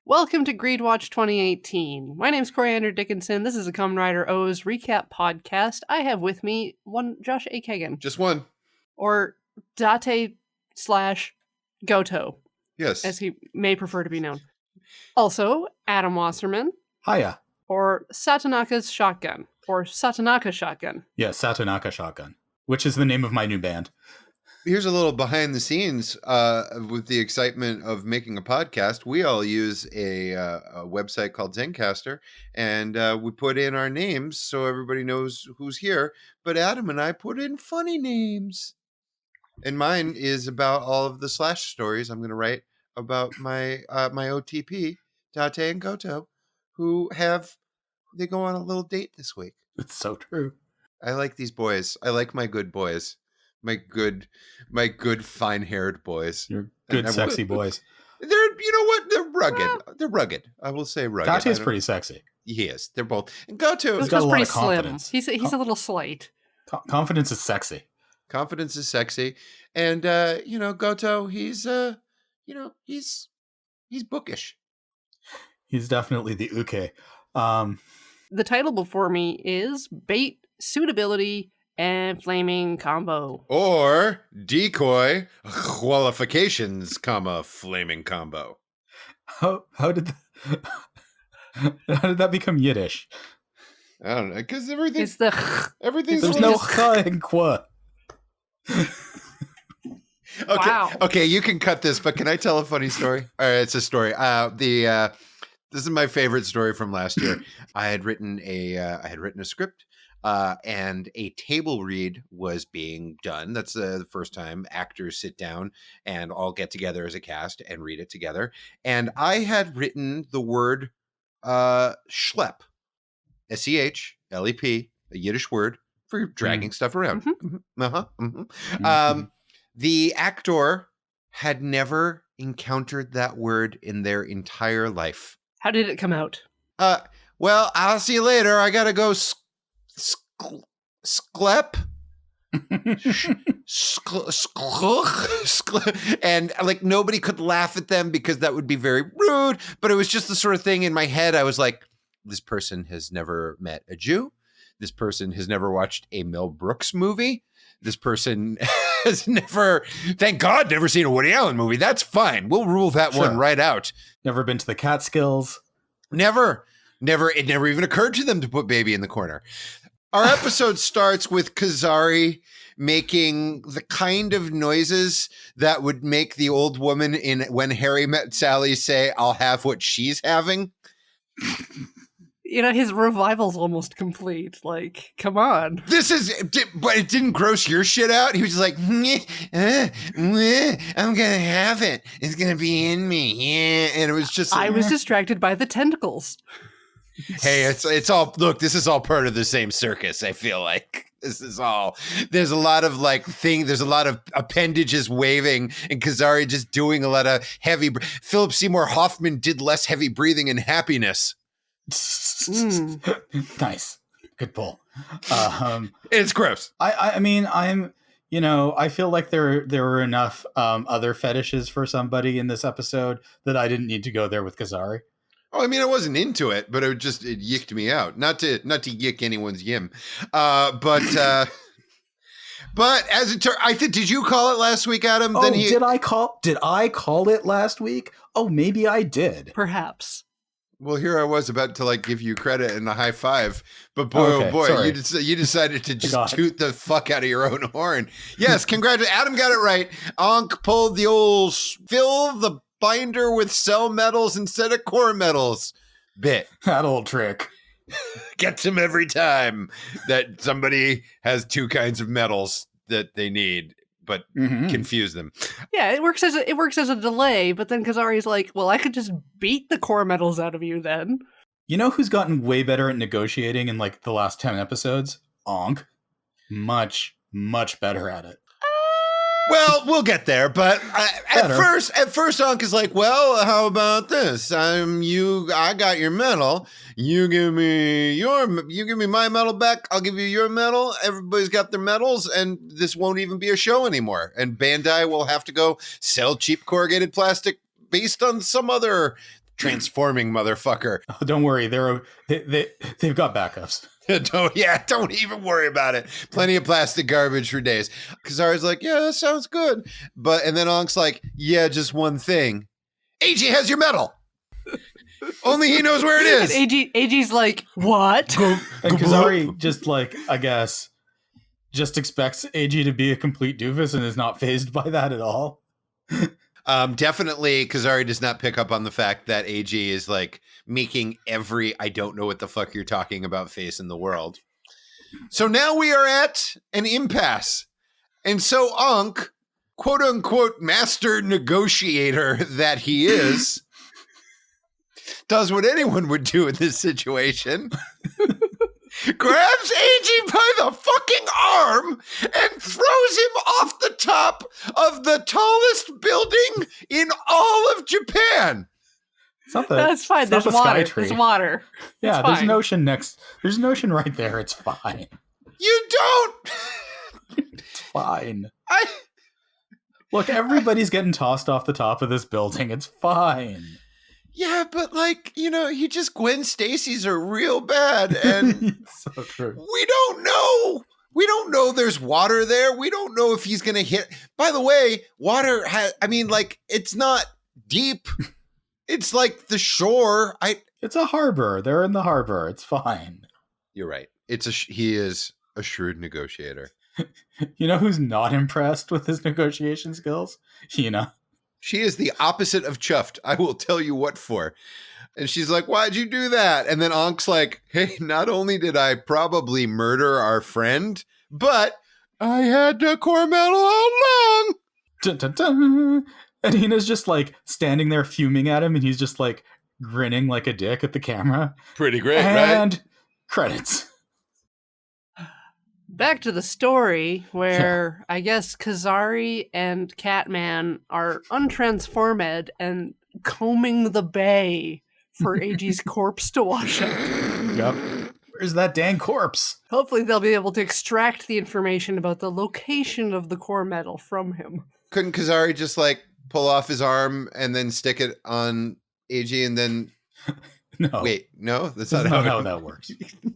Welcome to GREEDWATCH2018. My name's Coriander Dickinson. This is a Kamen Rider O's recap podcast. I have with me one Josh A. Kagan. Just one. Or Date/Goto. Yes. As he may prefer to be known. Also, Adam Wasserman. Hiya. Or Satanaka's Shotgun. Or Satanaka Shotgun. Yeah, Satanaka Shotgun. Which is the name of my new band. Here's a little behind the scenes with the excitement of making a podcast. We all use a website called Zencastr, and we put in our names so everybody knows who's here. But Adam and I put in funny names. And mine is about all of the slash stories I'm going to write about my OTP, Date and Goto, they go on a little date this week. It's so true. I like these boys. I like my good boys. My good fine-haired boys. You're good, sexy boys. You know what? They're rugged. They're rugged. I will say rugged. Date's pretty sexy. He is. They're both. And Goto He's got a lot pretty of confidence. slim. He's a little slight. Confidence is sexy. Confidence is sexy. And, Goto, he's bookish. He's definitely the uke. The title before me is Bait, Suitability, and Flaming Combo. Or Decoy, Qualifications, Flaming Combo. How did that become Yiddish? I don't know, because everything's There's no cha and qua. Okay, wow. Okay, you can cut this, but can I tell a funny story? All right, it's a story. This is my favorite story from last year. I had written a script, and a table read was being done. That's the first time actors sit down and all get together as a cast and read it together. And I had written the word schlep, SCHLEP, a Yiddish word for dragging stuff around. The actor had never encountered that word in their entire life. How did it come out? Well, I'll see you later. I gotta go sklep. And like nobody could laugh at them because that would be very rude. But it was just the sort of thing in my head. I was like, this person has never met a Jew. This person has never watched a Mel Brooks movie. This person has never, thank God, never seen a Woody Allen movie. That's fine. We'll rule that one right out. Never been to the Catskills. Never. It never even occurred to them to put Baby in the corner. Our episode starts with Kazari making the kind of noises that would make the old woman in When Harry Met Sally say, I'll have what she's having. His revival's almost complete. Like, come on. But it didn't gross your shit out. He was just like, I'm gonna have it. It's gonna be in me. Yeah. And it was just I was distracted by the tentacles. Hey, it's all, look, this is all part of the same circus. I feel like there's a lot of there's a lot of appendages waving and Kazari just doing a lot of heavy. Philip Seymour Hoffman did less heavy breathing and happiness. Nice. Good pull. It's gross. I feel like there were enough other fetishes for somebody in this episode that I didn't need to go there with Kazari. Oh, I mean, I wasn't into it, but it yicked me out. Not to yick anyone's yim. But as it turned, did you call it last week, Adam? Oh, did I call it last week? Oh, maybe I did. Perhaps. Well, here I was about to give you credit and a high five, but boy, sorry. you decided to just toot the fuck out of your own horn. Yes, congratulations. Adam got it right. Ankh pulled the old fill the binder with cell metals instead of core metals bit. That old trick. Gets him every time that somebody has two kinds of metals that they need, but confuse them. Yeah, it works as a delay, but then Kazari's like, well, I could just beat the core metals out of you then. You know who's gotten way better at negotiating in the last 10 episodes? Ankh. Much, much better at it. Well, we'll get there, but at Better. first, Unc is like, "Well, how about this? I got your medal. You give me my medal back. I'll give you your medal. Everybody's got their medals, and this won't even be a show anymore. And Bandai will have to go sell cheap corrugated plastic based on some other transforming motherfucker." Oh, don't worry, they've got backups. Don't even worry about it. Plenty of plastic garbage for days. Kazari's like, yeah, that sounds good. And then Ank's like, yeah, just one thing. AG has your medal. Only he knows where it is. And AG's like, what? And Kazari just like, I guess, just expects AG to be a complete doofus and is not fazed by that at all. Definitely, Kazari does not pick up on the fact that AG is like making every I don't know what the fuck you're talking about face in the world. So now we are at an impasse. And so Ankh, quote unquote, master negotiator that he is, does what anyone would do in this situation. Grabs AG by the fucking arm and throws him off the top of the tallest building in all of Japan. That's fine. There's water. There's water. Yeah, it's there's fine. an ocean next. There's an ocean right there. It's fine. You don't. It's fine. Look, everybody's getting tossed off the top of this building. It's fine. Yeah, but like, he just Gwen Stacy's are real bad, and so true. We don't know. We don't know there's water there. We don't know if he's going to hit. By the way, water it's not deep. It's like the shore. It's a harbor. They're in the harbor. It's fine. You're right. He is a shrewd negotiator. You know who's not impressed with his negotiation skills? Hina. She is the opposite of chuffed. I will tell you what for. And she's like, why'd you do that? And then Ankh's like, hey, not only did I probably murder our friend, but I had a core medal all along. Dun, dun, dun. And Hina's just like standing there fuming at him, and he's just like grinning like a dick at the camera. Pretty great, and right? Credits. Back to the story where I guess Kazari and Catman are untransformed and combing the bay for AG's corpse to wash up. Yep. Where's that dang corpse? Hopefully they'll be able to extract the information about the location of the core metal from him. Couldn't Kazari just like pull off his arm and then stick it on AG and then... No. Wait, no? That's not not how that works.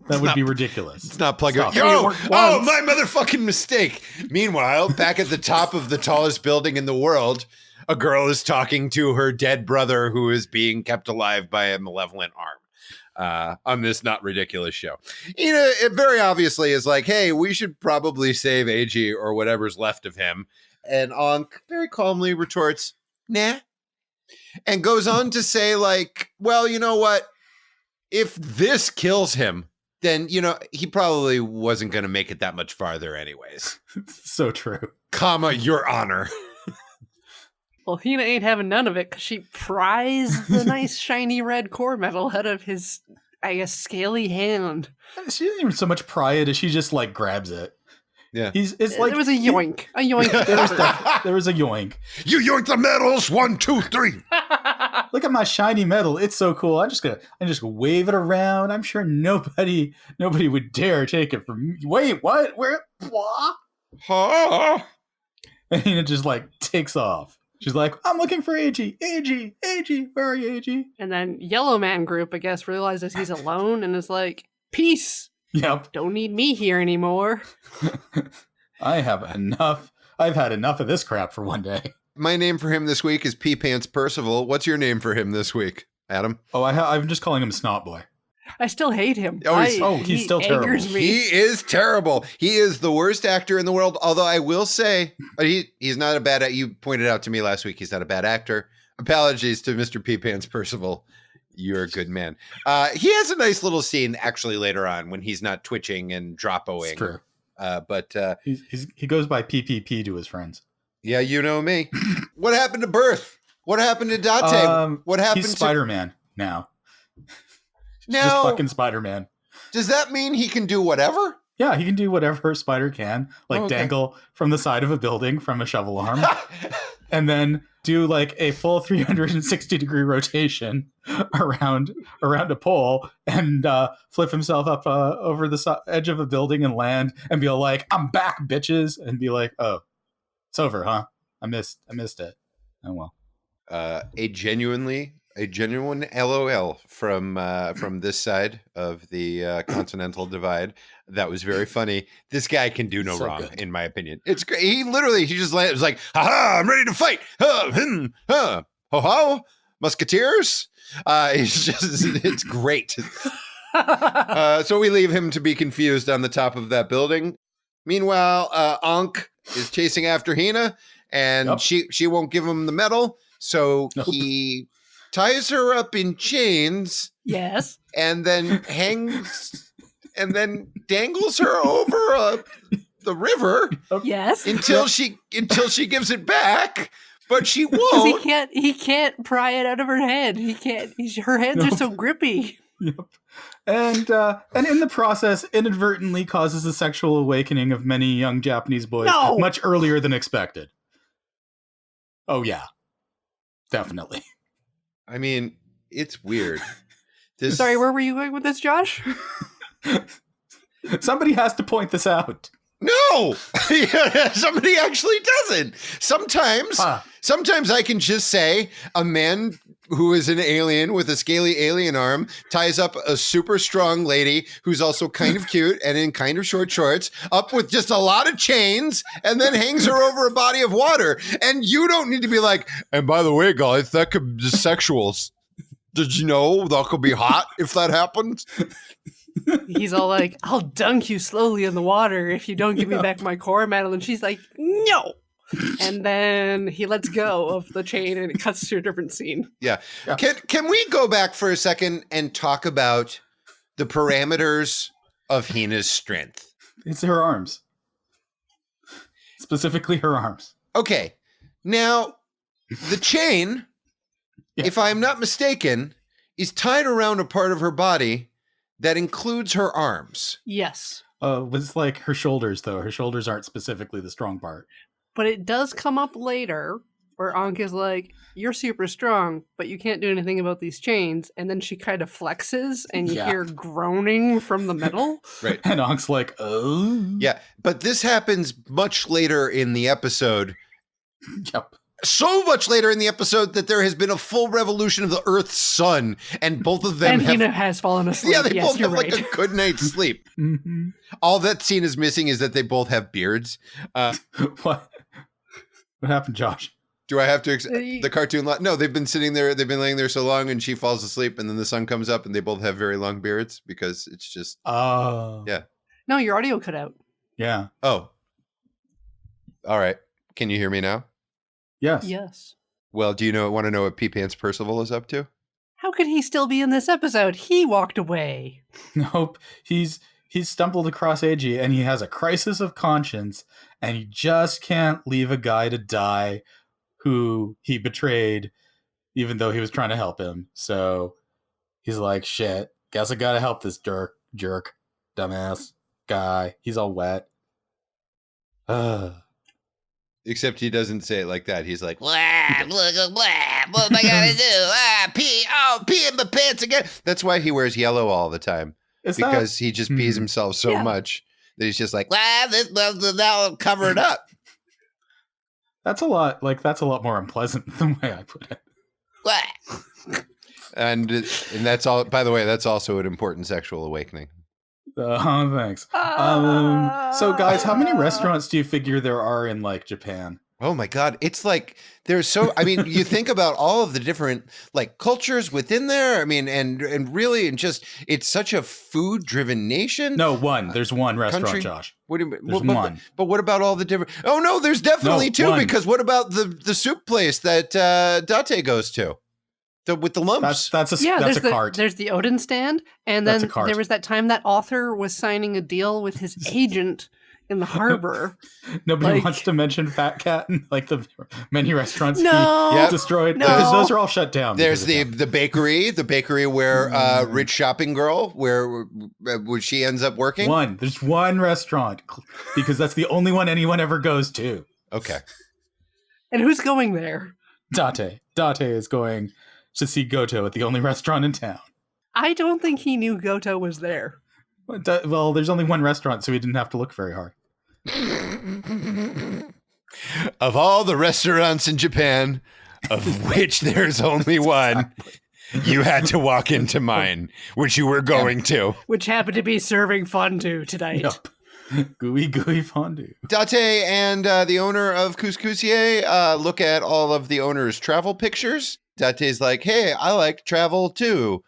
That would be ridiculous. It's not plug in. Yo! Oh, my motherfucking mistake. Meanwhile, back at the top of the tallest building in the world, a girl is talking to her dead brother who is being kept alive by a malevolent arm on this not ridiculous show. It very obviously is like, hey, we should probably save AG or whatever's left of him. And Ankh very calmly retorts, nah. And goes on to say, like, well, you know what? If this kills him, then, he probably wasn't going to make it that much farther anyways. So true. Comma, your honor. Well, Hina ain't having none of it because she pries the nice shiny red core metal out of his, I guess, scaly hand. She doesn't even so much pry it as she just, like, grabs it. Yeah. It's like... There was a yoink. A yoink. There was a yoink. You yoink the medals. 1, 2, 3. Look at my shiny medal. It's so cool. I just wave it around. I'm sure nobody would dare take it from me. Wait, what? Where? Blah. Huh? And Hina just like takes off. She's like, I'm looking for AG. AG, where are you, AG? And then Yellow Man Group, I guess, realizes he's alone and is like, peace. Yep. Don't need me here anymore. I have enough. I've had enough of this crap for one day. My name for him this week is Pee Pants Percival. What's your name for him this week, Adam? Oh, I'm just calling him Snot Boy. I still hate him. He's still terrible. Me. He is terrible. He is the worst actor in the world. Although I will say, he's not a bad. You pointed out to me last week he's not a bad actor. Apologies to Mr. Pee Pants Percival. You're a good man. He has a nice little scene actually later on when he's not twitching and droppoing. It's true. But he goes by PPP to his friends. Yeah, you know me. What happened to Birth? What happened to Date? What happened he's to Spider-Man now? Now, just fucking Spider-Man. Does that mean he can do whatever? Yeah, he can do whatever a spider can, like Okay. dangle from the side of a building from a shovel arm, and then do like a full 360-degree rotation around a pole and flip himself up over the edge of a building and land and be like, "I'm back, bitches," and be like, "Oh, it's over, huh? I missed it. Oh well." A genuine LOL from this side of the continental divide. That was very funny. This guy can do no So wrong, good. in my opinion. It's great. He just was like, "Ha! I'm ready to fight! Ho ho! Musketeers!" It's great. So we leave him to be confused on the top of that building. Meanwhile, Ankh is chasing after Hina, and Yep. she won't give him the medal. So Nope. he ties her up in chains Yes. and then dangles her over the river Yes. until she gives it back, but she Because won't. he can't pry it out of her head. He can't. Her hands are so grippy. Yep. And in the process, inadvertently causes the sexual awakening of many young Japanese boys No! much earlier than expected. Oh yeah, definitely. I mean, it's weird. Sorry, where were you going with this, Josh? Somebody has to point this out. No, somebody actually doesn't. Sometimes I can just say a man who is an alien with a scaly alien arm ties up a super strong lady who's also kind of cute and in kind of short shorts up with just a lot of chains and then hangs her over a body of water. And you don't need to be like, and by the way, guys, that could be sexuals. Did you know that could be hot if that happens? He's all like, "I'll dunk you slowly in the water if you don't give me back my core medal." And she's like, "No." And then he lets go of the chain and it cuts to a different scene. Yeah. Yeah. Can we go back for a second and talk about the parameters of Hina's strength? It's her arms. Specifically her arms. Okay. Now, the chain, if I'm not mistaken, is tied around a part of her body that includes her arms. Yes. Was like her shoulders, though. Her shoulders aren't specifically the strong part. But it does come up later where Ankh is like, "You're super strong, but you can't do anything about these chains." And then she kind of flexes and you hear groaning from the middle. Right. And Ankh's like, "Oh." Yeah. But this happens much later in the episode. Yep. So much later in the episode that there has been a full revolution of the Earth's sun, and both of them And have... Hina has fallen asleep. Yeah, they Yes, both you're have right. like a good night's sleep. Mm-hmm. All that scene is missing is that they both have beards. What happened, Josh? Do I have to... the cartoon... No, they've been sitting there, they've been laying there so long, and she falls asleep, and then the sun comes up, and they both have very long beards, because it's just... Oh. Yeah. No, your audio cut out. Yeah. Oh. All right. Can you hear me now? Yes. Yes. Well, do you want to know what Pea Pants Percival is up to? How could he still be in this episode? He walked away. Nope. He's stumbled across Eiji and he has a crisis of conscience and he just can't leave a guy to die who he betrayed even though he was trying to help him. So he's like, shit, guess I gotta help this jerk, dumbass guy. He's all wet. Except he doesn't say it like that. He's like, Blah, blah, blah, blah. What am I gonna do? Pee in my pants again. that's why he wears yellow all the time. Is Because he just pees himself so Yeah. much that he's just like, Blah, this now cover it up. that's a lot more unpleasant than the way I put it. Blah. and that's all. By the way, that's also an important sexual awakening. Thanks. So guys, how many restaurants do you figure there are in like Japan? Oh my God. It's like, there's so, I mean, you think about all of the different like cultures within there. I mean, and really, and just, it's such a food driven nation. No, one. There's one restaurant, country? Josh. What do you, There's but, one. But what about all the different, oh no, there's definitely No, two, one. because what about the soup place that Date goes to? With the lumps. That's a there's cart. There's the Odin stand, and That's then a cart. there was that time that author was signing a deal with his agent in the harbor. Nobody Like- wants to mention Fat Cat and like the many restaurants No, Yep. he destroyed. no. Because those are all shut down. There's because of the bakery where Mm. Rich Shopping Girl, where she ends up working. that. There's one restaurant because that's the only one anyone ever goes to. Okay. And who's going there? Date is going to see Goto at the only restaurant in town. I don't think he knew Goto was there. Well, there's only one restaurant, so he didn't have to look very hard. Of all the restaurants in Japan, of which there's only one, you had to walk into mine, which you were going to. Which happened to be serving fondue tonight. Yup. Gooey fondue. Date and the owner of Couscousier look at all of the owner's travel pictures. Date's like, hey, I like travel too.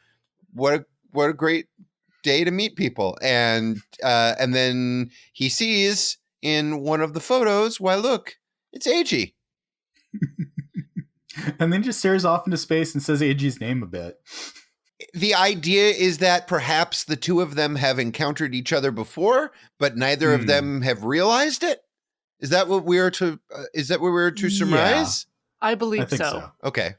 What a great day to meet people. And then he sees in one of the photos, why look, it's Eiji. And then just stares off into space and says Eiji's name a bit. The idea is that perhaps the two of them have encountered each other before, but neither of them have realized it. Is that what we are to? Is that what we were to surmise? I believe I think so. so. Okay.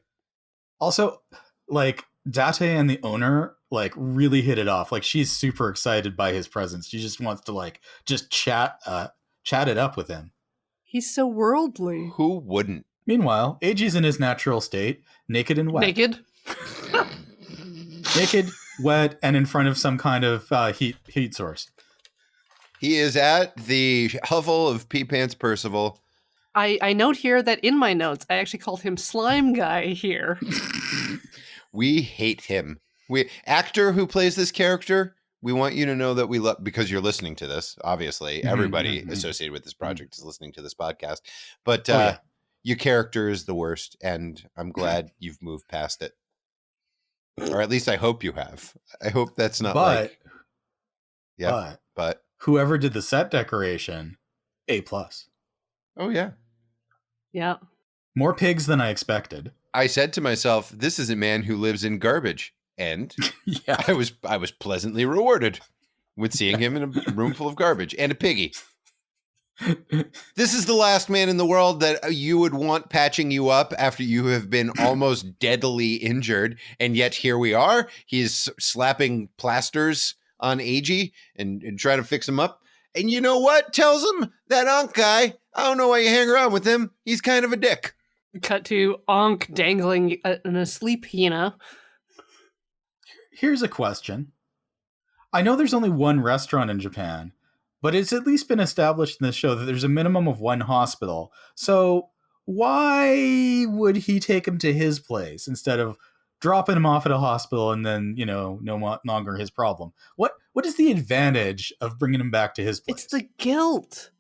Also, like Date and the owner like really hit it off. Like she's super excited by his presence. She just wants to like just chat it up with him. He's so worldly. Who wouldn't? Meanwhile, Eiji's in his natural state, naked and wet. Naked? Naked, wet, and in front of some kind of heat source. He is at the hovel of Pea Pants Percival. I note here that in my notes, I actually called him Slime Guy here. We hate him. Actor who plays this character, we want you to know that we love, because you're listening to this, obviously. Everybody associated with this project is listening to this podcast. But your character is the worst, and I'm glad you've moved past it. Or at least I hope you have. I hope that's not but whoever did the set decoration, A+. Oh, yeah. Yeah. More pigs than I expected. I said to myself, this is a man who lives in garbage. And Yeah. I was pleasantly rewarded with seeing him in a room full of garbage and a piggy. This is the last man in the world that you would want patching you up after you have been almost deadly injured. And yet here we are. He's slapping plasters on Eiji and trying to fix him up. And you know what? Tells him that Ankh guy, I don't know why you hang around with him. He's kind of a dick. Cut to Ankh dangling an asleep Hina. Here's a question. I know there's only one restaurant in Japan, but it's at least been established in this show that there's a minimum of one hospital. So why would he take him to his place instead of dropping him off at a hospital and then, no longer his problem? What is the advantage of bringing him back to his place? It's the guilt.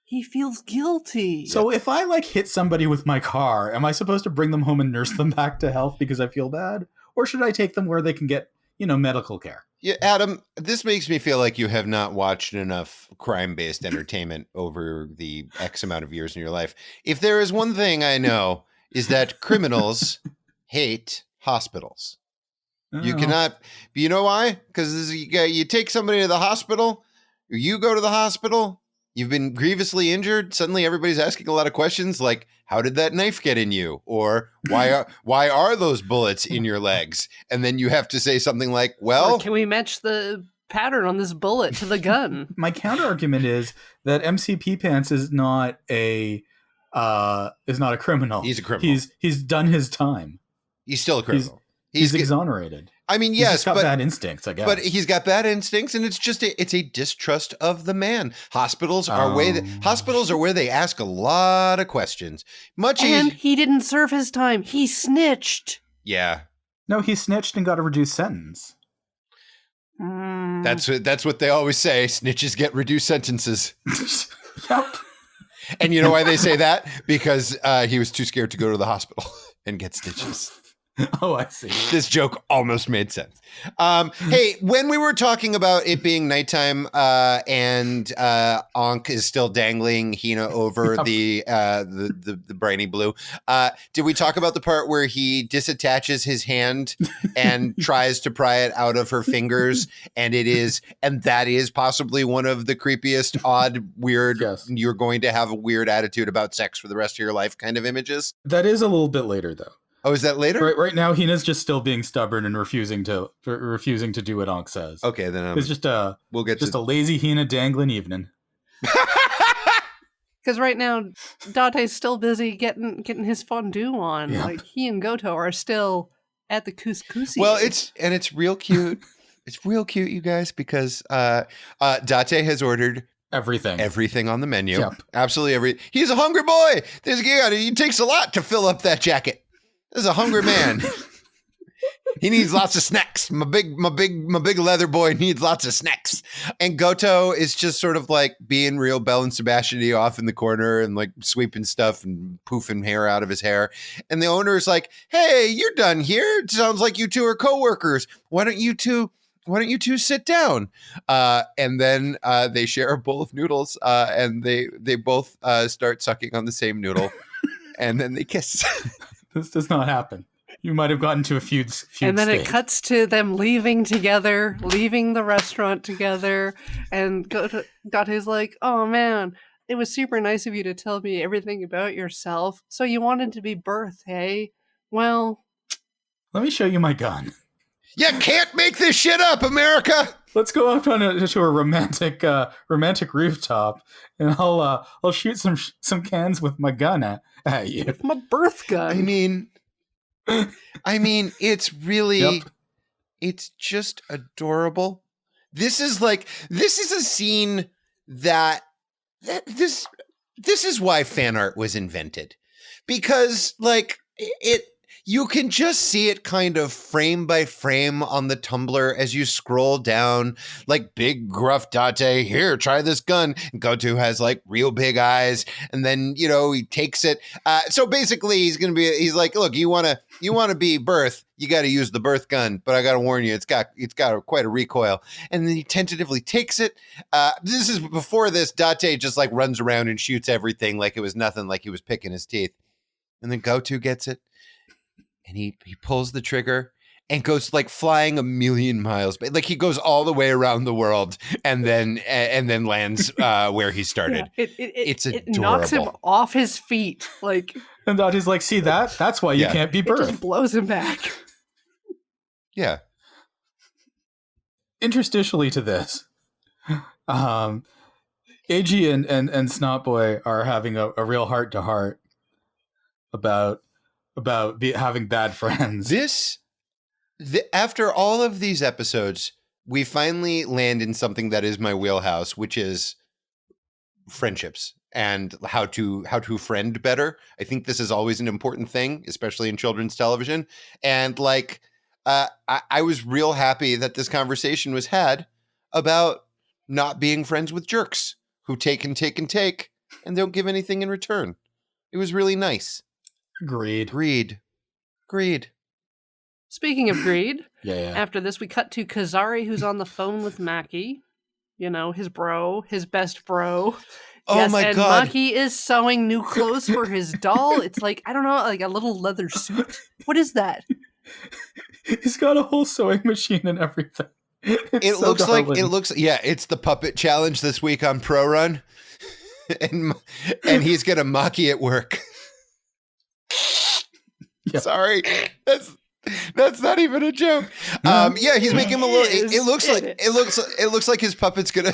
He feels guilty. So if I hit somebody with my car, am I supposed to bring them home and nurse them back to health because I feel bad? Or should I take them where they can get, medical care? Yeah, Adam, this makes me feel like you have not watched enough crime-based entertainment over the X amount of years in your life. If there is one thing I know, is that criminals hate hospitals. You cannot, you know why? Because you take somebody to the hospital, you go to the hospital, you've been grievously injured, suddenly everybody's asking a lot of questions like, how did that knife get in you? Or why are those bullets in your legs? And then you have to say something like, well, Or can we match the pattern on this bullet to the gun? My counter argument is that MCP Pants is not a criminal. He's a criminal. He's done his time. He's still a criminal. He's exonerated. I mean, He's yes, just got but bad instincts, I guess. But he's got bad instincts, and it's a distrust of the man. Hospitals are where they ask a lot of questions. And he didn't serve his time. He snitched. Yeah, No, he snitched and got a reduced sentence. that's what they always say. Snitches get reduced sentences. Yep. And you know why they say that? Because he was too scared to go to the hospital and get stitches. Oh, I see. This joke almost made sense. Hey, when we were talking about it being nighttime and Ankh is still dangling Hina over Yep. the briny blue, did we talk about the part where he disattaches his hand and tries to pry it out of her fingers, and that is possibly one of the creepiest, odd, weird, Yes. you're going to have a weird attitude about sex for the rest of your life kind of images? That is a little bit later, though. Oh, is that later? Right now, Hina's just still being stubborn and refusing to do what Ankh says. Okay, then It's just a lazy Hina dangling evening. Because right now, Dante's still busy getting his fondue on. Yep. Like, he and Goto are still at the couscous. Well, it's real cute. It's real cute, you guys, because Date has ordered Everything on the menu. Yep. Absolutely He's a hungry boy. He takes a lot to fill up that jacket. This is a hungry man. He needs lots of snacks. My big leather boy needs lots of snacks. And Goto is just sort of like being real Belle and Sebastian-y off in the corner and like sweeping stuff and poofing hair out of his hair. And the owner is like, "Hey, you're done here. It sounds like you two are coworkers. Why don't you two sit down?" And then they share a bowl of noodles and they both start sucking on the same noodle. And then they kiss. This does not happen. You might have gotten to a feud and then state. it cuts to them leaving together, leaving the restaurant together, and Dante's like, "Oh man, it was super nice of you to tell me everything about yourself. So you wanted to be birth, hey? Well, Let me show you my gun. You can't make this shit up, America. Let's go up to a romantic rooftop, and I'll shoot some cans with my gun at you. with my birth gun." I mean, it's really, Yep. it's just adorable. This is a scene that this is why fan art was invented, because like you can just see it kind of frame by frame on the Tumblr as you scroll down, like big gruff Date, here, try this gun. And Goto has like real big eyes. And then, he takes it. So basically he's like, look, you want to be birth, you got to use the birth gun. But I got to warn you, it's got quite a recoil. And then he tentatively takes it. This is before this, Date just like runs around and shoots everything like it was nothing, like he was picking his teeth. And then Goto gets it. And he pulls the trigger and goes like flying 1,000,000 miles. Like he goes all the way around the world and then lands where he started. Yeah, it knocks him adorable. off his feet. Like, And Dante's like, see that? That's why you Yeah. can't be it birth. just blows him back. Yeah. Interstitially to this, AG and Snotboy are having a real heart-to-heart about having bad friends. After all of these episodes, we finally land in something that is my wheelhouse, which is friendships and how to friend better. I think this is always an important thing, especially in children's television. And like, I was real happy that this conversation was had about not being friends with jerks who take and take and take and don't give anything in return. It was really nice. Agreed. Greed. Speaking of greed, Yeah. after this, we cut to Kazari, who's on the phone with Maki. His best bro. Oh my God. Maki is sewing new clothes for his doll. It's like, I don't know, like a little leather suit. What is that? He's got a whole sewing machine and everything. It's the puppet challenge this week on Pro Run. and he's gonna Maki at work. Yeah. Sorry. That's not even a joke. He's making him a little. It looks like his puppet's gonna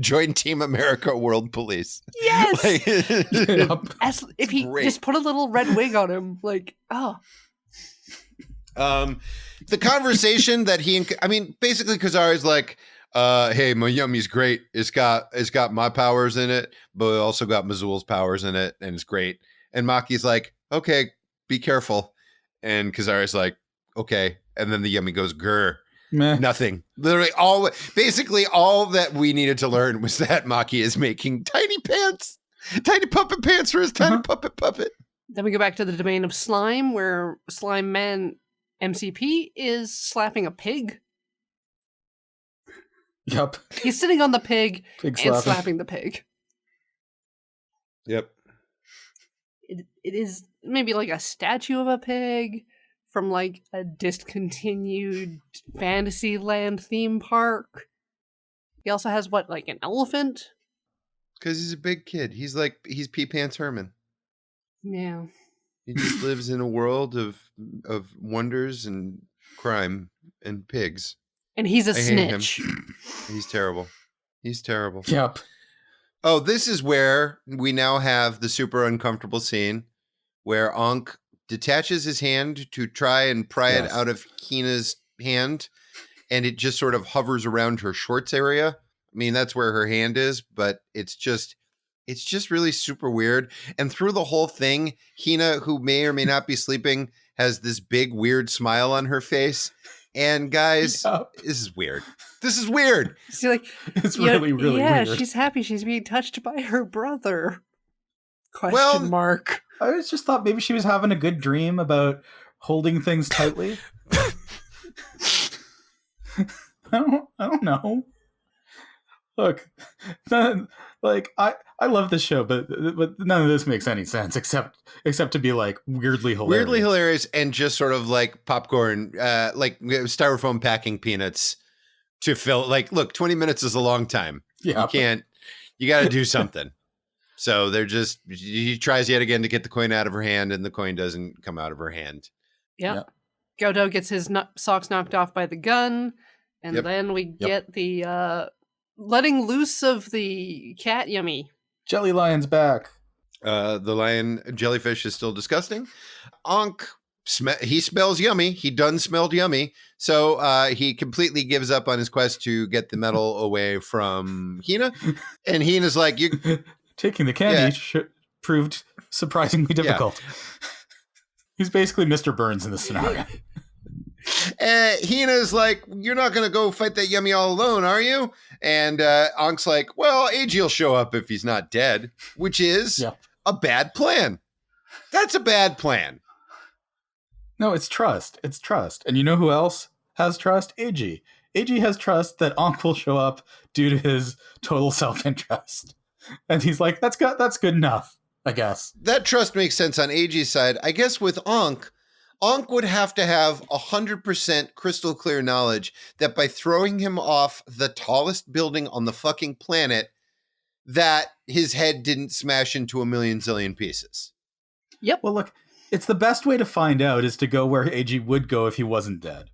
join Team America World Police. Yes. Yep. If he Great. just put a little red wig on him, like, oh. The conversation that basically Kazari's like, hey, my yummy's great. It's got my powers in it, but it also got Mazul's powers in it, and it's great. And Maki's like, okay, be careful. And Kazari's like, okay. And then the yummy goes, grr. Meh. Nothing. Literally all that we needed to learn was that Maki is making tiny puppet pants for his tiny puppet. Then we go back to the domain of slime, where Slime Man MCP is slapping a pig. Yep. He's sitting on the pig Pig and slapping. slapping the pig. Yep. It is maybe like a statue of a pig from like a discontinued Fantasyland theme park. He also has what, like an elephant? Because he's a big kid. He's Pee Pants Herman. Yeah. He just lives in a world of wonders and crime and pigs. And he's a I hate him. snitch. He's terrible. He's terrible. Yep. Oh, this is where we now have the super uncomfortable scene where Ankh detaches his hand to try and pry it out of Hina's hand, and it just sort of hovers around her shorts area. I mean, that's where her hand is, but it's just really super weird. And through the whole thing, Hina, who may or may not be sleeping, has this big weird smile on her face. And guys, this is weird. This is weird. See, like, It's really weird. Yeah, she's happy she's being touched by her brother. Question mark. I just thought maybe she was having a good dream about holding things tightly. I don't know. Look, I love this show, but none of this makes any sense except to be like weirdly hilarious. Weirdly hilarious and just sort of like popcorn, like styrofoam packing peanuts to fill. Like, look, 20 minutes is a long time. Yeah. You got to do something. So he tries yet again to get the coin out of her hand, and the coin doesn't come out of her hand. Yeah. Goto gets his socks knocked off by the gun, and then we get the letting loose of the cat yummy. Jelly lion's back. The lion jellyfish is still disgusting. Ankh, he smells yummy. He done smelled yummy. So he completely gives up on his quest to get the metal away from Hina. And Hina's like, taking the candy proved surprisingly difficult. He's basically Mr. Burns in this scenario. Hina's like, you're not going to go fight that yummy all alone, are you? And Ankh's like, well, AG will show up if he's not dead, which is a bad plan. That's a bad plan. No, it's trust. It's trust. And you know who else has trust? AG. AG has trust that Ankh will show up due to his total self-interest. And he's like, that's good enough, I guess. That trust makes sense on AG's side. I guess with Ankh would have to have 100% crystal clear knowledge that by throwing him off the tallest building on the fucking planet, that his head didn't smash into a million zillion pieces. Yep. Well, look, it's the best way to find out is to go where AG would go if he wasn't dead.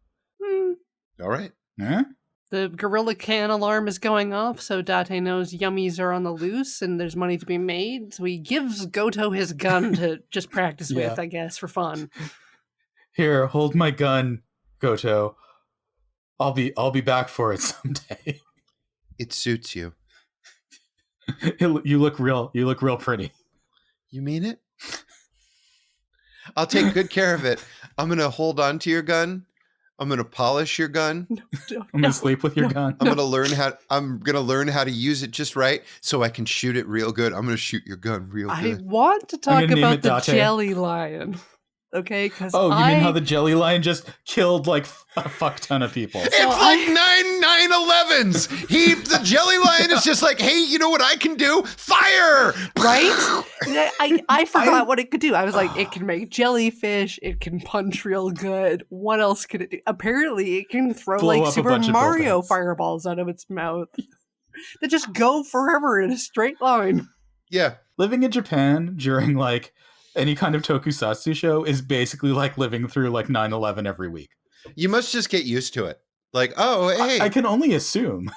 All right. Huh? The gorilla can alarm is going off, so Date knows yummies are on the loose and there's money to be made. So he gives Goto his gun to just practice with, I guess, for fun. Here, hold my gun, Goto. I'll be back for it someday. It suits you. You look real pretty. You mean it? I'll take good care of it. I'm going to hold on to your gun. I'm going to polish your gun. I'm going to sleep with your gun. I'm going to learn how to use it just right so I can shoot it real good. I'm going to shoot your gun real good. I want to talk about the jelly lion. Okay, because you mean how the jelly lion just killed like a fuck ton of people? It's like 9/11s. The jelly lion is just like, hey, you know what I can do? Fire! Right? I forgot what it could do. I was like, it can make jellyfish. It can punch real good. What else can it do? Apparently, it can throw like Super Mario fireballs out of its mouth that just go forever in a straight line. Yeah. Living in Japan during like any kind of tokusatsu show is basically like living through like 9/11 every week. You must just get used to it. Like, oh, hey. I can only assume.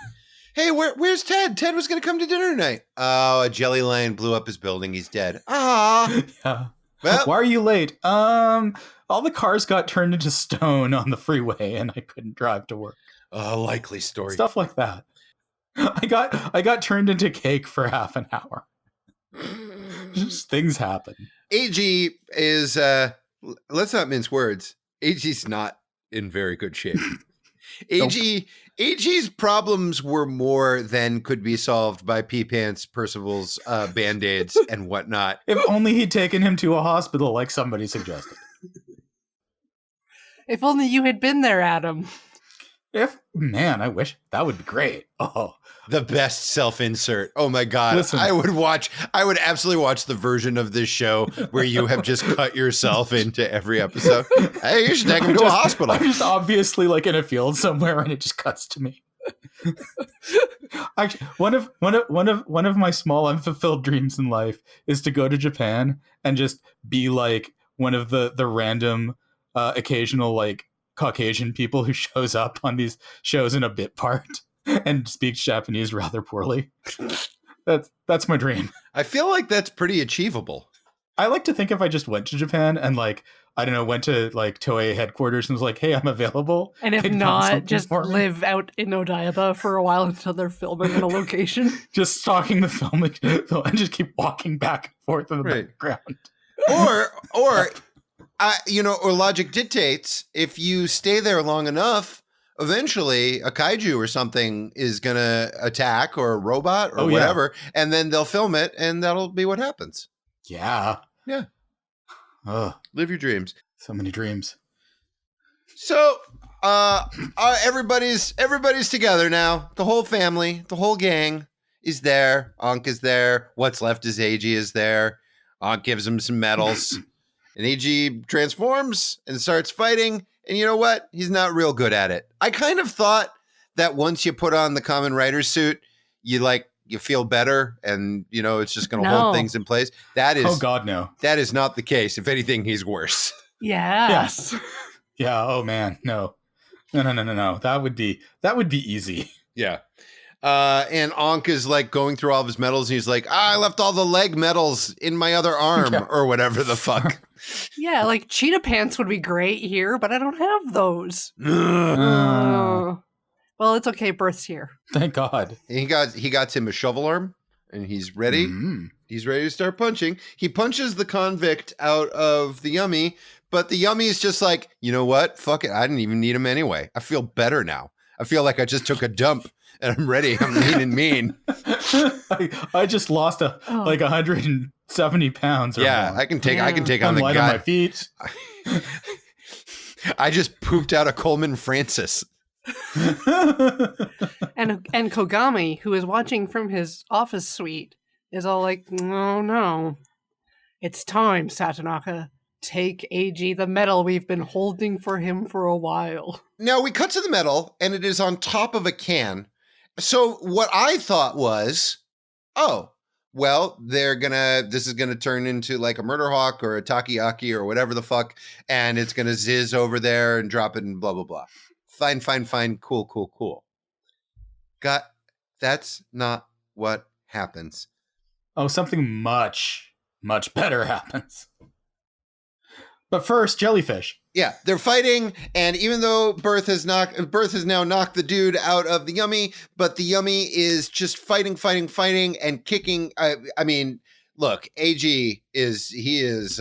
Hey, where's Ted? Ted was going to come to dinner tonight. Oh, a jelly lion blew up his building. He's dead. Ah. Yeah. Well, why are you late? All the cars got turned into stone on the freeway and I couldn't drive to work. Likely story. Stuff like that. I got turned into cake for half an hour. Just things happen. AG is, let's not mince words. AG's not in very good shape. AG's problems were more than could be solved by Pee Pants Percival's Band-Aids and whatnot. If only he'd taken him to a hospital like somebody suggested. If only you had been there, Adam. Man, I wish that would be great. Oh, The best self-insert. Oh my God. Listen. I would absolutely watch the version of this show where you have just cut yourself into every episode. Hey, you should take him to a hospital. I'm just obviously like in a field somewhere, and it just cuts to me. Actually, one of my small unfulfilled dreams in life is to go to Japan and just be like one of the random occasional like Caucasian people who shows up on these shows in a bit part and speaks Japanese rather poorly. That's my dream. I feel like that's pretty achievable. I like to think if I just went to Japan and like, I don't know, went to like Toei headquarters and was like, hey, I'm available. And if they'd find not, something just for me. live out in Odaiba for a while until they're filming in a location. Just stalking the film and just keep walking back and forth in the Right. background. Or logic dictates if you stay there long enough, eventually a kaiju or something is going to attack, or a robot or whatever, and then they'll film it and that'll be what happens. Yeah. Yeah. Ugh, Live your dreams. so many dreams. So, everybody's together now. The whole family, the whole gang is there. Ankh is there. What's left is AG is there. Ankh gives him some medals. And AG transforms and starts fighting. And you know what? He's not real good at it. I kind of thought that once you put on the Kamen Rider suit, you feel better, and it's just going to hold things in place. That is, Oh God, no. that is not the case. If anything, he's worse. Yes. Yeah. Oh man, no. That would be easy. Yeah. And Ankh is like going through all of his medals, and he's like, I left all the leg medals in my other arm, or whatever the fuck. Yeah, like cheetah pants would be great here, but I don't have those. Well, it's okay. Birth's here. Thank God. And he got him a shovel arm, and he's ready. He's ready to start punching. He punches the convict out of the yummy, but the yummy is just like, you know what? Fuck it. I didn't even need him anyway. I feel better now. I feel like I just took a dump and I'm ready. I'm lean and mean. I just lost like 170 pounds. Or Yeah, more. I can take on I'm the light on my guy. feet. I just pooped out a Coleman Francis. And Kogami, who is watching from his office suite, is all like, no. It's time, Satonaka. Take AG the medal we've been holding for him for a while. Now we cut to the medal, and it is on top of a can. So what I thought was, oh, well, this is gonna turn into like a murder hawk or a takoyaki or whatever the fuck, and it's gonna zizz over there and drop it and blah blah blah. Fine, cool. That's not what happens. Oh, something much, much better happens. But first, jellyfish. Yeah, they're fighting, and even though Birth has now knocked the dude out of the yummy, but the yummy is just fighting and kicking. I mean, look, AG is his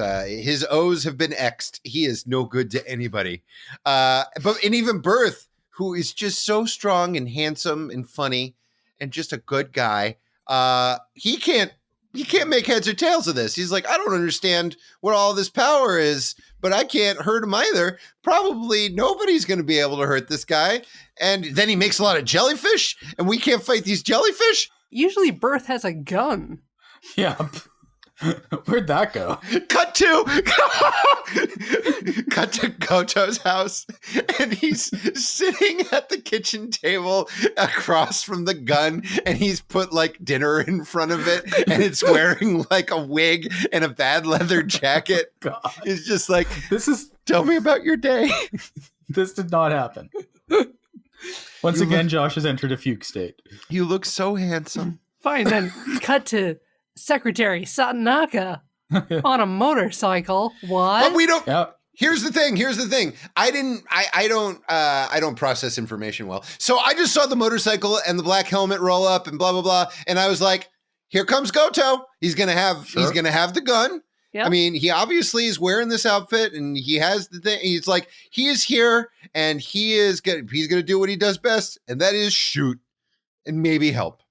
O's have been X'd. He is no good to anybody. And even Birth, who is just so strong and handsome and funny and just a good guy, he can't make heads or tails of this. He's like, I don't understand what all this power is, but I can't hurt him either. Probably nobody's going to be able to hurt this guy. And then he makes a lot of jellyfish, and we can't fight these jellyfish. Usually Birth has a gun. Yeah. Where'd that go? Cut to Goto's house, and he's sitting at the kitchen table across from the gun, and he's put like dinner in front of it, and it's wearing like a wig and a bad leather jacket. God. He's just like, This is tell me about your day. This did not happen. Once again, Josh has entered a fugue state. You look so handsome. Fine, then cut to Secretary Satonaka on a motorcycle. What? But we don't. Yep. Here's the thing. I don't process information well. So I just saw the motorcycle and the black helmet roll up and blah blah blah, and I was like, here comes Goto. He's gonna have the gun. Yep. I mean, he obviously is wearing this outfit, and he has the thing. He's like, he is here, and he's gonna do what he does best, and that is shoot and maybe help.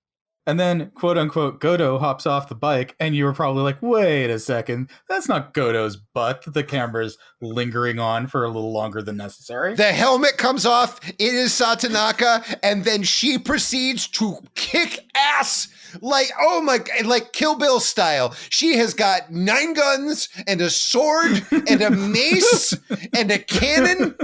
And then, quote unquote, Godo hops off the bike, and you were probably like, wait a second, that's not Godo's butt that the camera's lingering on for a little longer than necessary. The helmet comes off. It is Satonaka, and then she proceeds to kick ass like, oh my, like Kill Bill style. She has got 9 guns and a sword and a mace and a cannon,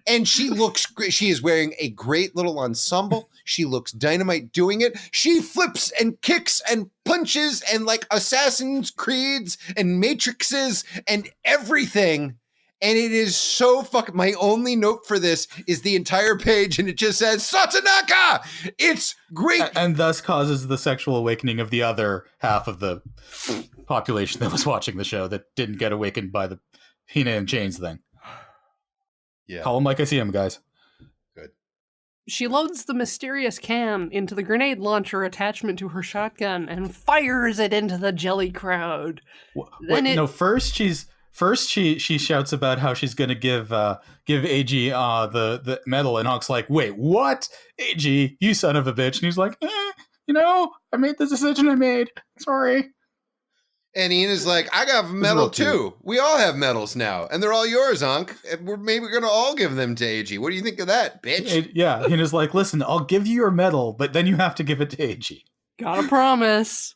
and she looks great. She is wearing a great little ensemble. She looks dynamite doing it. She flips and kicks and punches and like Assassin's Creeds and Matrixes and everything. And it is so fucking, my only note for this is the entire page, and it just says, Satonaka! It's great! And thus causes the sexual awakening of the other half of the population that was watching the show that didn't get awakened by the Hina and Chains thing. Yeah. Call them like I see them, guys. Good. She loads the mysterious can into the grenade launcher attachment to her shotgun and fires it into the jelly crowd. First, she shouts about how she's going to give AG the medal, and Honk's like, wait, what? AG, you son of a bitch. And he's like, I made the decision I made. Sorry. And Ian is like, I got a medal too. We all have medals now, and they're all yours, Ankh. And we're maybe going to all give them to AG. What do you think of that, bitch? Yeah, Hina's like, listen, I'll give you your medal, but then you have to give it to AG. Gotta promise.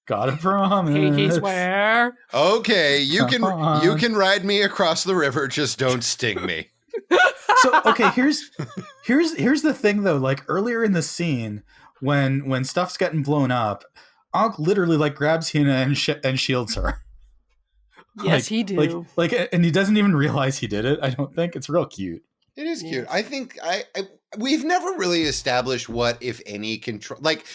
Gotta promise. Pinky swear. Okay, you can ride me across the river, just don't sting me. So okay, here's the thing though. Like earlier in the scene, when stuff's getting blown up, Ankh literally like grabs Hina and shields her. Yes, he do. Like, and he doesn't even realize he did it. I don't think it's real cute. It is cute. I think we've never really established what, if any, control. Like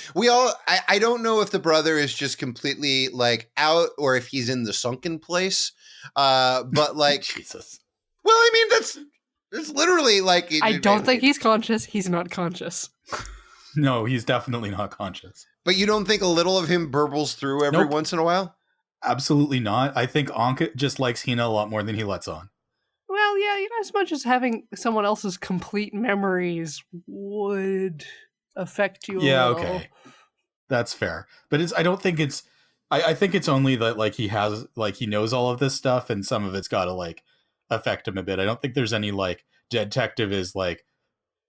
I don't know if the brother is just completely like out or if he's in the sunken place. But like Jesus. Well, I mean that's literally like. I don't think he's conscious. He's not conscious. No, he's definitely not conscious. But you don't think a little of him burbles through every once in a while? Absolutely not. I think Ankh just likes Hina a lot more than he lets on. Well, yeah, as much as having someone else's complete memories would affect you. Yeah, okay, that's fair. But I don't think it's. I think it's only that like he knows all of this stuff, and some of it's got to like affect him a bit. I don't think there's any like detective is like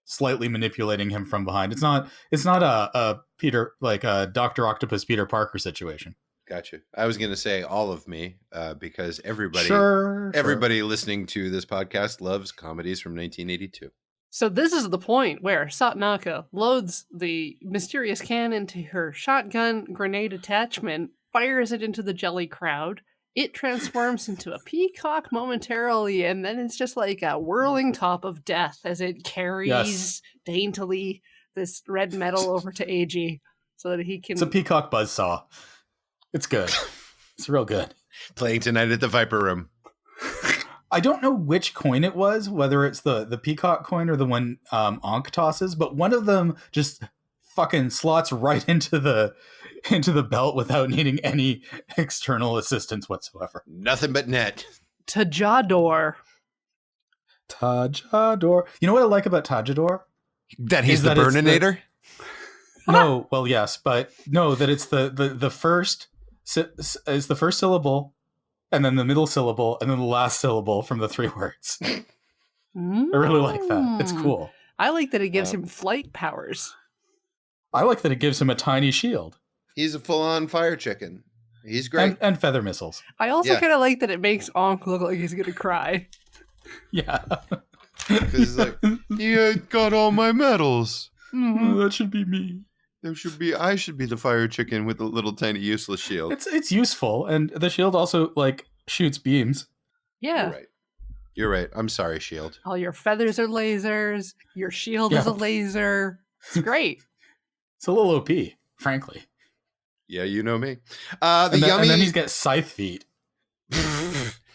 slightly manipulating him from behind. It's not a Peter like a Dr. Octopus Peter Parker situation. Gotcha. I was going to say all of me because everybody listening to this podcast loves comedies from 1982. So this is the point where Satonaka loads the mysterious can into her shotgun grenade attachment, fires it into the jelly crowd. It transforms into a peacock momentarily, and then it's just like a whirling top of death as it carries daintily this red metal over to AG so that he can... It's a peacock buzzsaw. It's good. It's real good. Playing tonight at the Viper Room. I don't know which coin it was, whether it's the peacock coin or the one Ankh tosses, but one of them just fucking slots right into the belt without needing any external assistance whatsoever. Nothing but net. Tajador. You know what I like about Tajador? That he's the Burninator? No, well, yes, but no, that it's the first is the first syllable, and then the middle syllable, and then the last syllable from the 3 words. I really like that. It's cool. I like that it gives him flight powers. I like that it gives him a tiny shield. He's a full-on fire chicken. He's great. And feather missiles. I also kind of like that it makes Ankh look like he's going to cry. Yeah. Because he's like, he got all my medals. Mm-hmm. Oh, that should be me. I should be the fire chicken with a little tiny useless shield. It's useful, and the shield also like shoots beams. Yeah. You're right. I'm sorry, shield. All your feathers are lasers. Your shield is a laser. It's great. It's a little OP, frankly. Yeah, you know me. And then he's got scythe feet.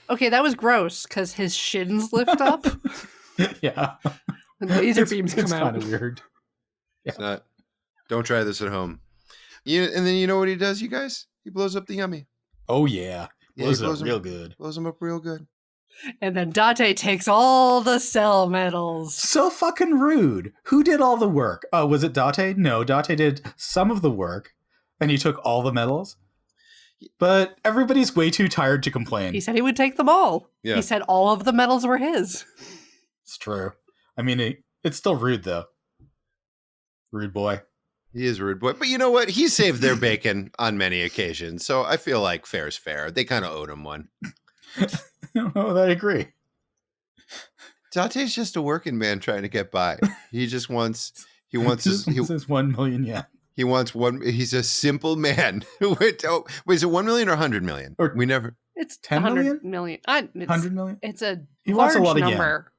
Okay, that was gross because his shins lift up. Yeah. And laser beams come out. It's kind of weird. Yeah. It's not. Don't try this at home. And then you know what he does, you guys? He blows up the Yummy. Oh, yeah. Blows him real good. Blows him up real good. And then Date takes all the cell medals. So fucking rude. Who did all the work? Was it Date? No, Date did some of the work. and he took all the medals. But everybody's way too tired to complain. He said he would take them all. Yeah. He said all of the medals were his. It's true. I mean, it's still rude, though. Rude boy. He is a rude boy. But you know what? He saved their bacon on many occasions. So I feel like fair's fair. They kind of owed him one. I don't know that I agree. Date's just a working man trying to get by. He just wants... He wants his 1 million yen. He wants one. He's a simple man. Wait, is it 1 million or 100 million? Or we never. It's 10 million? 100 million. 100 million? It's a He large wants a lot of yen. number.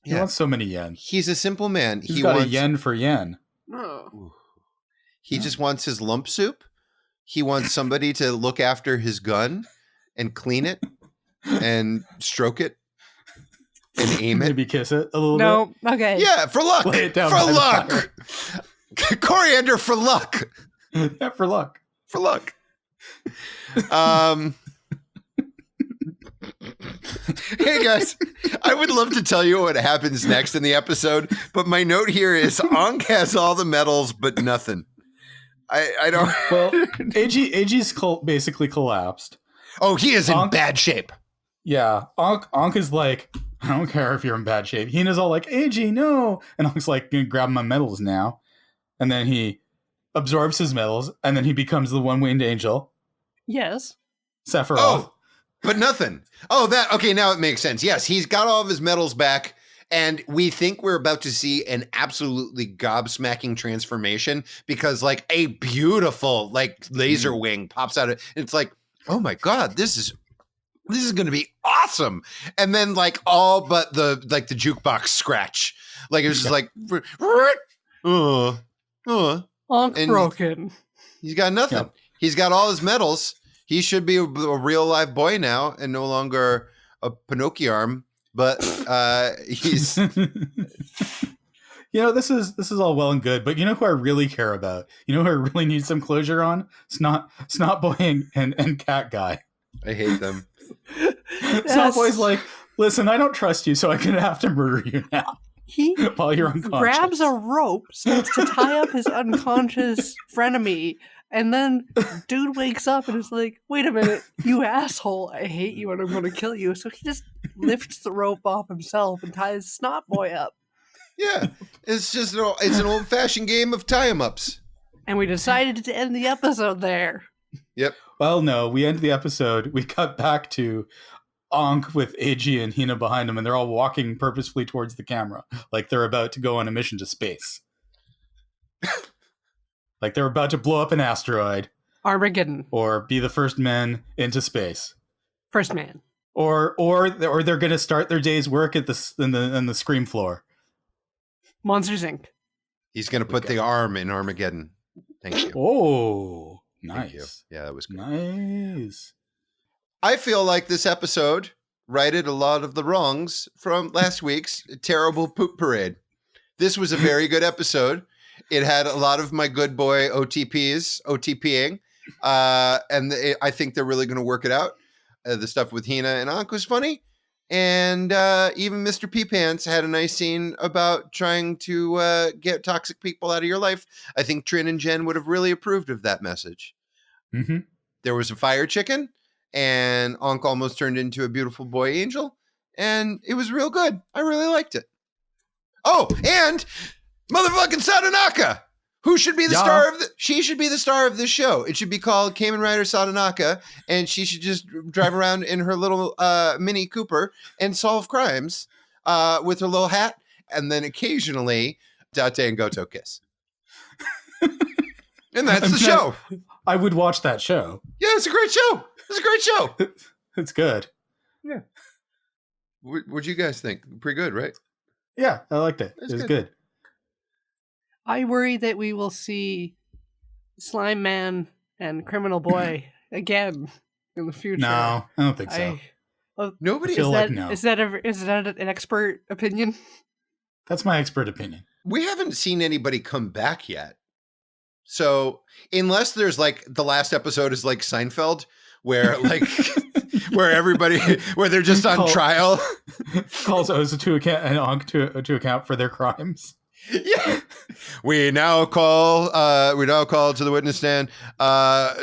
He wants so many yen. He's a simple man. He's got a yen for yen. Oh. He just wants his lump soup. He wants somebody to look after his gun and clean it and stroke it and aim it. Maybe kiss it a little bit. No, okay. Yeah, for luck. Lay it down For by the luck. Coriander for luck. Yeah, for luck. For luck. Hey guys, I would love to tell you what happens next in the episode, but my note here is Ankh has all the medals but nothing. I don't. Well, AG's basically collapsed. Oh, he is in Ankh- bad shape. Yeah, Ankh is like, I don't care if you're in bad shape. Hina's all like, AG, no. And Ankh's like, gonna grab my medals now. And then he absorbs his medals, and then he becomes the one-winged angel, Yes. Sephiroth. Oh, but nothing. Oh, okay, now it makes sense. Yes, he's got all of his medals back, and we think we're about to see an absolutely gobsmacking transformation because, like, a beautiful, like, laser wing pops out of it's like, oh my God, this is going to be awesome. And then, like, all but the jukebox scratch. Like, it was just like, Ankh And- broken. he's got nothing. Yep. He's got all his medals. He should be a real live boy now and no longer a Pinocchio arm. But he's This is all well and good, but you know who I really care about? You know who I really need some closure on? Snot Boy and Cat Guy. I hate them. Snot Boy's like, listen, I don't trust you, so I'm gonna have to murder you now He while you're unconscious. grabs a rope, starts to tie up his unconscious frenemy, and then dude wakes up and is like, wait a minute, you asshole, I hate you and I'm going to kill you. So he just lifts the rope off himself and ties Snot Boy up. Yeah, it's just it's an old fashioned game of tie 'em ups. And we decided to end the episode there. Yep. Well, no, we end the episode. We cut back to Ankh with AG and Hina behind him, and they're all walking purposefully towards the camera, like they're about to go on a mission to space. Like they're about to blow up an asteroid Armageddon. or be the first men into space. First man. Or they're going to start their day's work at the scream floor. Monsters Inc. He's going to put the arm in Armageddon. Thank you. Oh, Thank you. nice. Yeah, that was good. Nice. I feel like this episode righted a lot of the wrongs from last week's terrible poop parade. This was a very good episode. It had a lot of my good boy OTPing, and I think they're really going to work it out. The stuff with Hina and Ankh was funny, and even Mr. P Pants had a nice scene about trying to get toxic people out of your life. I think Trin and Jen would have really approved of that message. Mm-hmm. There was a fire chicken, and Ankh almost turned into a beautiful boy angel, and it was real good. I really liked it. Oh, and motherfucking Sadanaka, who should be the star of she should be the star of this show. It should be called Kamen Rider Sadanaka, and she should just drive around in her little Mini Cooper and solve crimes with her little hat, and then occasionally Date and Goto kiss. And that's the show. I would watch that show. Yeah, it's a great show. It's a great show. It's good. Yeah. What'd you guys think? Pretty good, right? Yeah, I liked it. It's It was good. I worry that we will see Slime Man and Criminal Boy again in the future. No, I don't think so. Nobody I feel Is like that, no. is that an expert opinion? That's my expert opinion. We haven't seen anybody come back yet. So unless there's like the last episode is like Seinfeld, where like where they're just on trial. Calls Oza to account and Ankh to account for their crimes. Yeah. We now call to the witness stand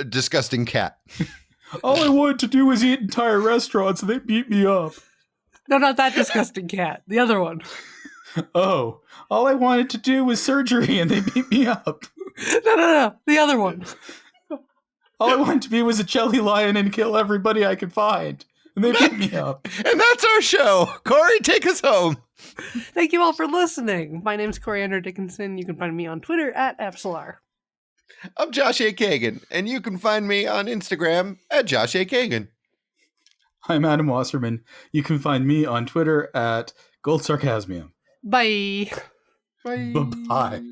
disgusting cat. All I wanted to do was eat entire restaurants and they beat me up. No, not that disgusting cat. The other one. Oh, all I wanted to do was surgery and they beat me up. No. The other one. All I wanted to be was a jelly lion and kill everybody I could find. And they beat me up. And that's our show. Corey, take us home. Thank you all for listening. My name's Coriander Dickinson. You can find me on Twitter at Epsilar. I'm Josh A. Kagan, and you can find me on Instagram at Josh A. Kagan. I'm Adam Wasserman. You can find me on Twitter at Gold Sarcasmium. Bye. Bye-bye.